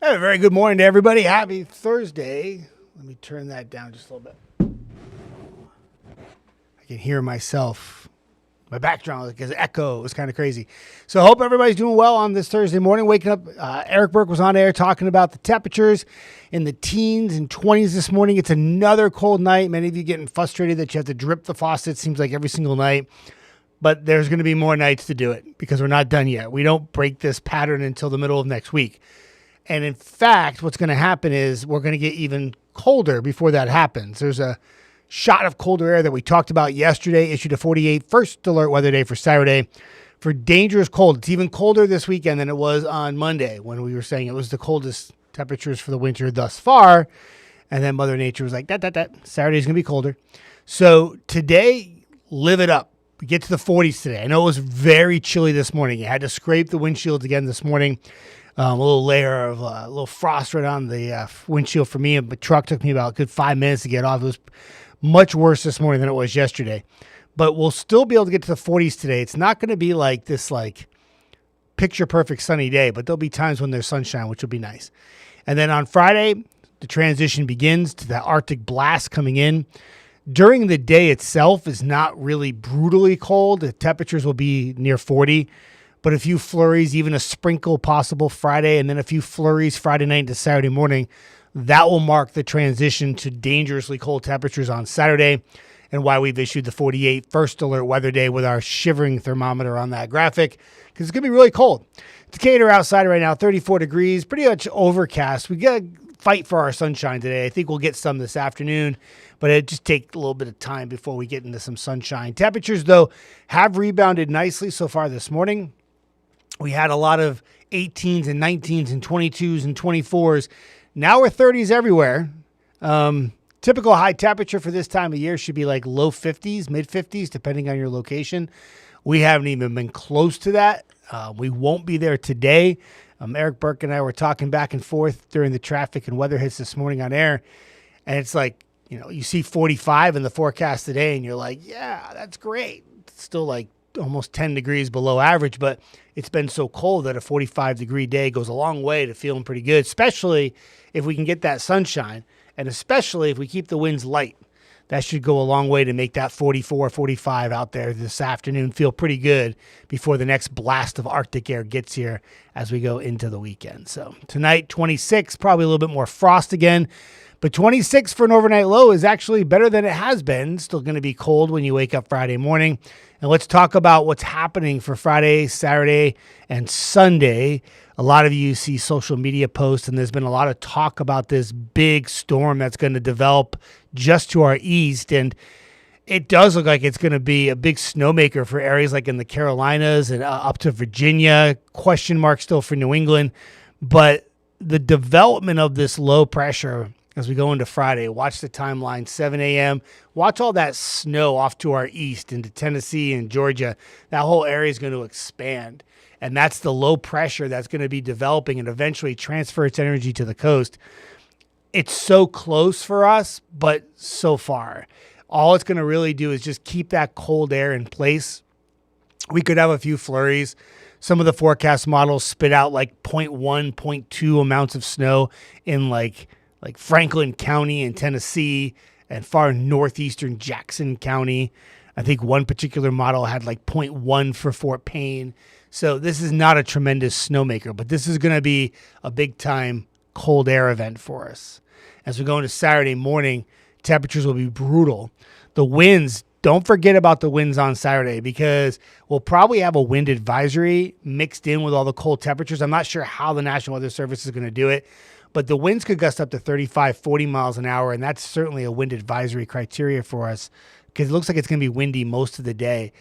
Hey, very good morning to everybody. Happy Thursday. Let me turn that down just a little bit. I can hear myself. My background like an echo. It was kind of crazy. So I hope everybody's doing well on this Thursday morning. Waking up, Eric Burke was on air talking about the temperatures in the teens and 20s this morning. It's another cold night. Many of you getting frustrated that you have to drip the faucet. Seems like every single night. But there's going to be more nights to do it because we're not done yet. We don't break this pattern until the middle of next week. And in fact, what's going to happen is we're going to get even colder before that happens. There's a shot of colder air that we talked about yesterday, issued a 48 first alert weather day for Saturday for dangerous cold. It's even colder this weekend than it was on Monday when we were saying it was the coldest temperatures for the winter thus far. And then Mother Nature was like, Saturday's going to be colder. So today, live it up. We get to the 40s today. I know it was very chilly this morning. You had to scrape the windshields again this morning. A little layer of a little frost right on the windshield for me. The truck took me about a good 5 minutes to get off. It was much worse this morning than it was yesterday. But we'll still be able to get to the 40s today. It's not going to be like this picture perfect sunny day, but there'll be times when there's sunshine, which will be nice. And then on Friday, the transition begins to the Arctic blast coming in. During the day itself is not really brutally cold. The temperatures will be near 40. But a few flurries, even a sprinkle possible Friday, and then a few flurries Friday night into Saturday morning. That will mark the transition to dangerously cold temperatures on Saturday, and why we've issued the 48 first alert weather day with our shivering thermometer on that graphic, because it's going to be really cold. Decatur outside right now, 34 degrees, pretty much overcast. We got to fight for our sunshine today. I think we'll get some this afternoon, but it just take a little bit of time before we get into some sunshine. Temperatures, though, have rebounded nicely so far this morning. We had a lot of 18s and 19s and 22s and 24s. Now we're 30s everywhere. Typical high temperature for this time of year should be like low 50s, mid 50s, depending on your location. We haven't even been close to that. We won't be there today. Eric Burke and I were talking back and forth during the traffic and weather hits this morning on air. And it's like, you see 45 in the forecast today and you're like, yeah, that's great. It's still like almost 10 degrees below average, but it's been so cold that a 45-degree day goes a long way to feeling pretty good, especially if we can get that sunshine, and especially if we keep the winds light. That should go a long way to make that 44, 45 out there this afternoon feel pretty good before the next blast of Arctic air gets here as we go into the weekend. So tonight, 26, probably a little bit more frost again. But 26 for an overnight low is actually better than it has been. Still going to be cold when you wake up Friday morning. And let's talk about what's happening for Friday, Saturday, and Sunday. A lot of you see social media posts, and there's been a lot of talk about this big storm that's going to develop just to our east. And it does look like it's going to be a big snowmaker for areas like in the Carolinas and up to Virginia. Question mark still for New England. But the development of this low pressure as we go into Friday, watch the timeline, 7 a.m. Watch all that snow off to our east into Tennessee and Georgia. That whole area is going to expand. And that's the low pressure that's going to be developing and eventually transfer its energy to the coast. It's so close for us, but so far. All it's going to really do is just keep that cold air in place. We could have a few flurries. Some of the forecast models spit out like 0.1, 0.2 amounts of snow in like Franklin County in Tennessee and far northeastern Jackson County. I think one particular model had like 0.1 for Fort Payne. So this is not a tremendous snowmaker, but this is going to be a big time cold air event for us. As we go into Saturday morning, temperatures will be brutal. The winds, don't forget about the winds on Saturday because we'll probably have a wind advisory mixed in with all the cold temperatures. I'm not sure how the National Weather Service is going to do it. But the winds could gust up to 35, 40 miles an hour, and that's certainly a wind advisory criteria for us because it looks like it's going to be windy most of the day.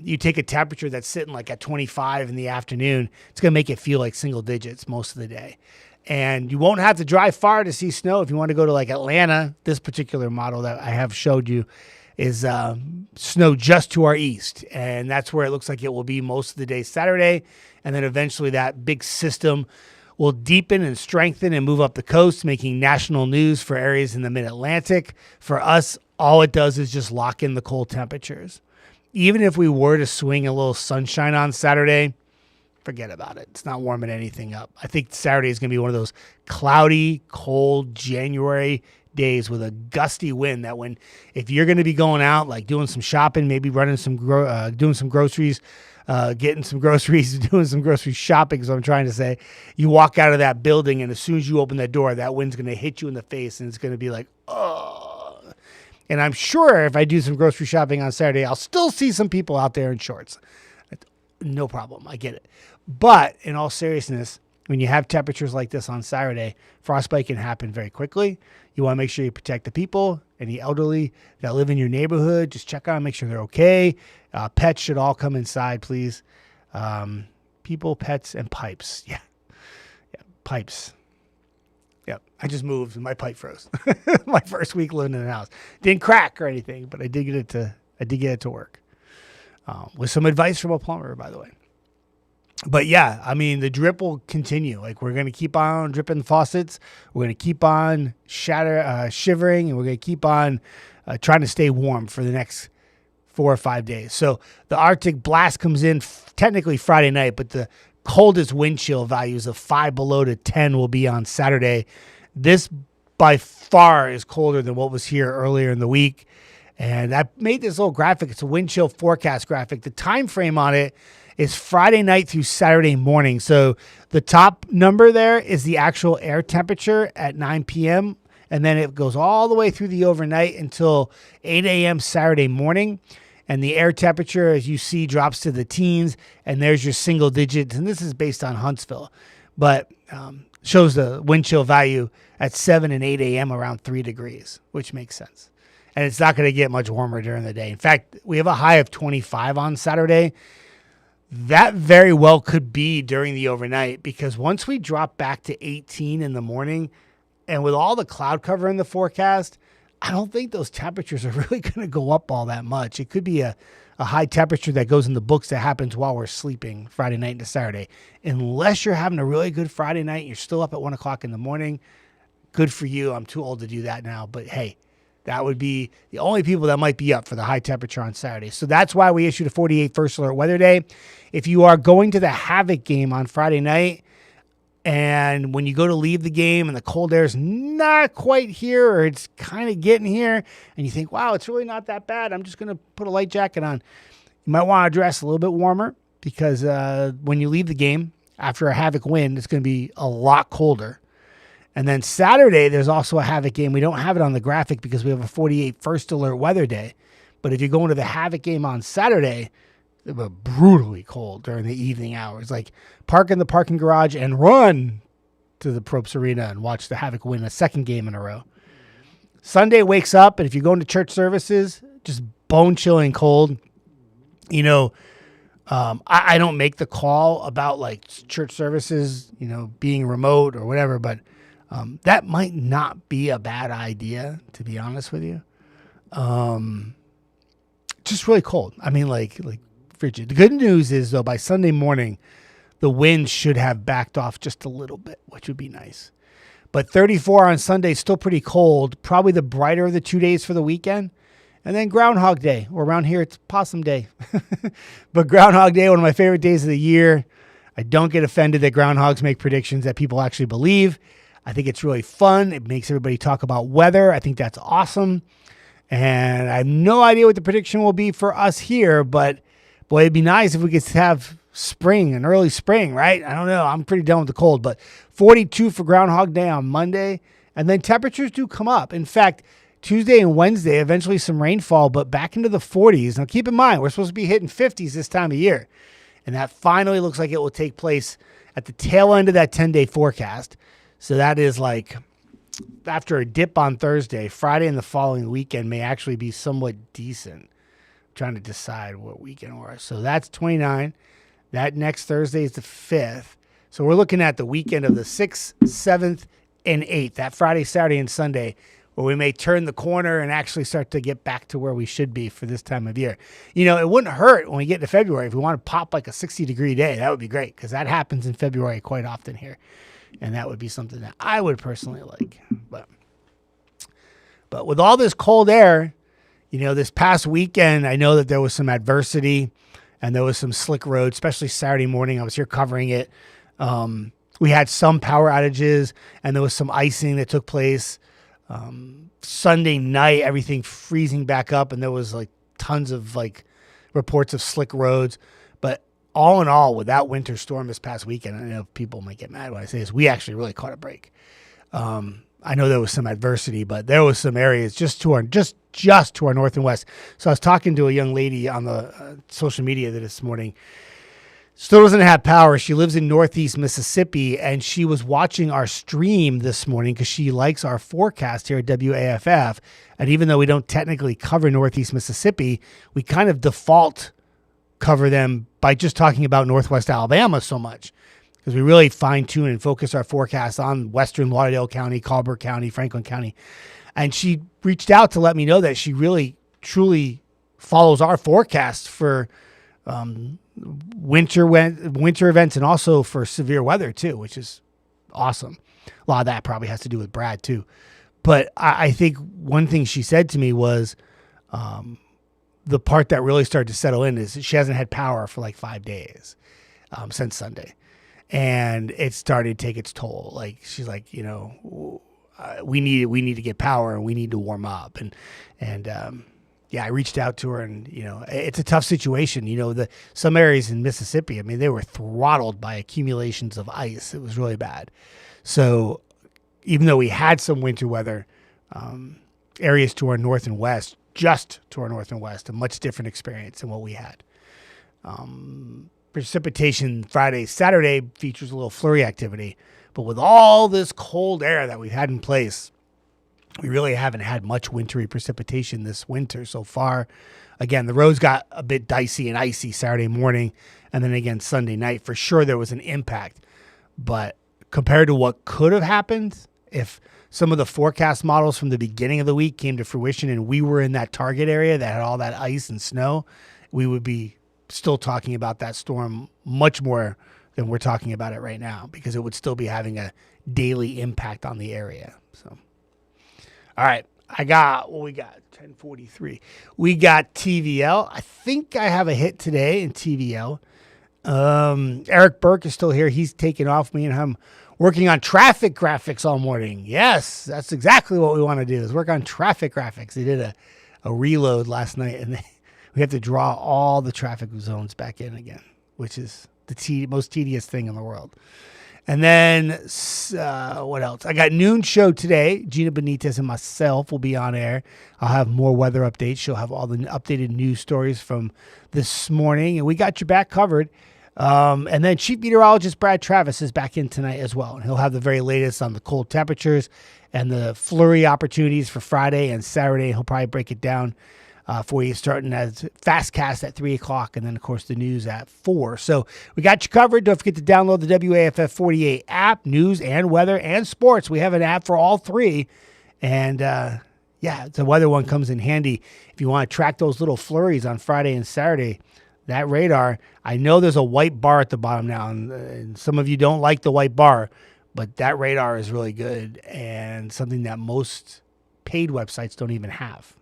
You take a temperature that's sitting like at 25 in the afternoon, it's going to make it feel like single digits most of the day. And you won't have to drive far to see snow. If you want to go to like Atlanta, this particular model that I have showed you is snow just to our east. And that's where it looks like it will be most of the day Saturday. And then eventually that big system will deepen and strengthen and move up the coast, making national news for areas in the mid-Atlantic. For us, all it does is just lock in the cold temperatures. Even if we were to swing a little sunshine on Saturday, forget about it. It's not warming anything up. I think Saturday is going to be one of those cloudy, cold January days with a gusty wind that if you're going to be going out, like doing some shopping, maybe running doing some groceries, getting some groceries, doing some grocery shopping is what I'm trying to say. You walk out of that building, and as soon as you open that door, that wind's going to hit you in the face, and it's going to be like, oh. And I'm sure if I do some grocery shopping on Saturday, I'll still see some people out there in shorts. No problem. I get it. But in all seriousness, when you have temperatures like this on Saturday, frostbite can happen very quickly. You want to make sure you protect the people, any elderly that live in your neighborhood. Just check on them, make sure they're okay. Pets should all come inside, please. People, pets, and pipes. Yeah, pipes. Yep, I just moved and my pipe froze. My first week living in the house. Didn't crack or anything, but I did get it to work. With some advice from a plumber, by the way. But yeah, I mean, the drip will continue. Like, we're going to keep on dripping faucets. We're going to keep on shivering, and we're going to keep on trying to stay warm for the next 4 or 5 days. So the Arctic blast comes in technically Friday night, but the coldest wind chill values of 5 below to 10 will be on Saturday. This by far is colder than what was here earlier in the week. And I made this little graphic. It's a wind chill forecast graphic. The time frame on it is Friday night through Saturday morning. So the top number there is the actual air temperature at 9 p.m. And then it goes all the way through the overnight until 8 a.m. Saturday morning. And the air temperature, as you see, drops to the teens. And there's your single digits. And this is based on Huntsville. But shows the wind chill value at 7 and 8 a.m. around 3 degrees, which makes sense. And it's not going to get much warmer during the day. In fact, we have a high of 25 on Saturday. That very well could be during the overnight, because once we drop back to 18 in the morning, and with all the cloud cover in the forecast, I don't think those temperatures are really going to go up all that much. It could be a high temperature that goes in the books that happens while we're sleeping Friday night into Saturday. Unless you're having a really good Friday night and you're still up at 1 o'clock in the morning, good for you. I'm too old to do that now, but hey, that would be the only people that might be up for the high temperature on Saturday. So that's why we issued a 48 first alert weather day. If you are going to the Havoc game on Friday night, and when you go to leave the game and the cold air is not quite here, or it's kind of getting here, and you think, wow, it's really not that bad, I'm just going to put a light jacket on, you might want to dress a little bit warmer, because when you leave the game after a Havoc win, it's going to be a lot colder. And then Saturday, there's also a Havoc game. We don't have it on the graphic because we have a 48 first alert weather day. But if you're going to the Havoc game on Saturday, it will be brutally cold during the evening hours. Like, park in the parking garage and run to the Probst Arena and watch the Havoc win a second game in a row. Sunday wakes up, and if you're going to church services, just bone-chilling cold. You know, I don't make the call about, like, church services, you know, being remote or whatever, but that might not be a bad idea, to be honest with you. Just really cold. I mean, like frigid. The good news is, though, by Sunday morning, the wind should have backed off just a little bit, which would be nice. But 34 on Sunday, still pretty cold. Probably the brighter of the 2 days for the weekend. And then Groundhog Day, or around here, it's Possum Day. But Groundhog Day, one of my favorite days of the year. I don't get offended that groundhogs make predictions that people actually believe. I think it's really fun. It makes everybody talk about weather. I think that's awesome. And I have no idea what the prediction will be for us here, but boy, it'd be nice if we could have spring, an early spring, right? I don't know. I'm pretty done with the cold, but 42 for Groundhog Day on Monday. And then temperatures do come up. In fact, Tuesday and Wednesday, eventually some rainfall, but back into the 40s. Now, keep in mind, we're supposed to be hitting 50s this time of year. And that finally looks like it will take place at the tail end of that 10-day forecast. So that is like after a dip on Thursday, Friday and the following weekend may actually be somewhat decent. I'm trying to decide what weekend we're at. So that's 29. That next Thursday is the 5th. So we're looking at the weekend of the 6th, 7th, and 8th, that Friday, Saturday, and Sunday, where we may turn the corner and actually start to get back to where we should be for this time of year. You know, it wouldn't hurt when we get to February. If we want to pop like a 60-degree day, that would be great, because that happens in February quite often here. And that would be something that I would personally like. But with all this cold air, you know, this past weekend, I know that there was some adversity and there was some slick roads, especially Saturday morning. I was here covering it. We had some power outages, and there was some icing that took place. Sunday night, everything freezing back up, and there was like tons of like reports of slick roads. But all in all, with that winter storm this past weekend, I know people might get mad when I say this, we actually really caught a break. I know there was some adversity, but there was some areas just to our north and west. So I was talking to a young lady on the social media this morning. Still doesn't have power. She lives in Northeast Mississippi, and she was watching our stream this morning because she likes our forecast here at WAFF. And even though we don't technically cover Northeast Mississippi, we kind of default cover them by just talking about Northwest Alabama so much, because we really fine-tune and focus our forecast on Western Lauderdale County, Colbert County, Franklin County. And she reached out to let me know that she really, truly follows our forecast for winter events and also for severe weather too, which is awesome. A lot of that probably has to do with Brad too. But I think one thing she said to me was the part that really started to settle in is she hasn't had power for like 5 days since Sunday. And it started to take its toll. Like she's like, we need to get power and we need to warm up. And I reached out to her, and it's a tough situation. Some areas in Mississippi, I mean, they were throttled by accumulations of ice. It was really bad. So even though we had some winter weather, areas to our north and west, just to our north and west, a much different experience than what we had. Precipitation Friday, Saturday features a little flurry activity, but with all this cold air that we've had in place, we really haven't had much wintry precipitation this winter so far. Again, the roads got a bit dicey and icy Saturday morning, and then again Sunday night. For sure there was an impact, but compared to what could have happened if some of the forecast models from the beginning of the week came to fruition and we were in that target area that had all that ice and snow, we would be still talking about that storm much more than we're talking about it right now, because it would still be having a daily impact on the area. So, all right, we got 10:43. We got TVL. I think I have a hit today in TVL. Eric Burke is still here. He's taking off. Me and him working on traffic graphics all morning. Yes, that's exactly what we want to do, is work on traffic graphics. They did a reload last night, and we have to draw all the traffic zones back in again, which is the most tedious thing in the world. And then what else? I got noon show today. Gina Benitez and myself will be on air. I'll have more weather updates. She'll have all the updated news stories from this morning, and we got your back covered. And then Chief Meteorologist Brad Travis is back in tonight as well, and he'll have the very latest on the cold temperatures and the flurry opportunities for Friday and Saturday. He'll probably break it down for you, starting as Fastcast at 3 o'clock, and then, of course, the news at 4. So we got you covered. Don't forget to download the WAFF 48 app, news and weather and sports. We have an app for all three. And, the weather one comes in handy if you want to track those little flurries on Friday and Saturday. That radar, I know there's a white bar at the bottom now, and some of you don't like the white bar, but that radar is really good and something that most paid websites don't even have.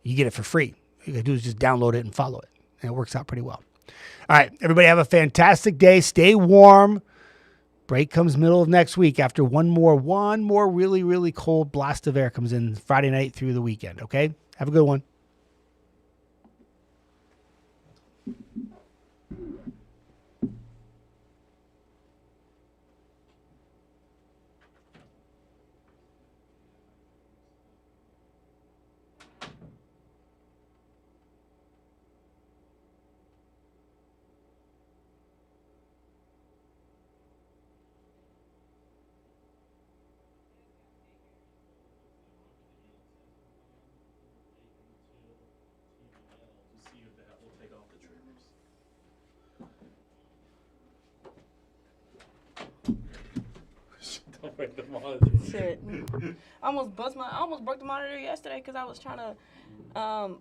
You get it for free. All you got to do is just download it and follow it, and it works out pretty well. All right, everybody have a fantastic day. Stay warm. Break comes middle of next week after one more really, really cold blast of air comes in Friday night through the weekend, okay? Have a good one. Shit. I almost broke the monitor yesterday because I was trying to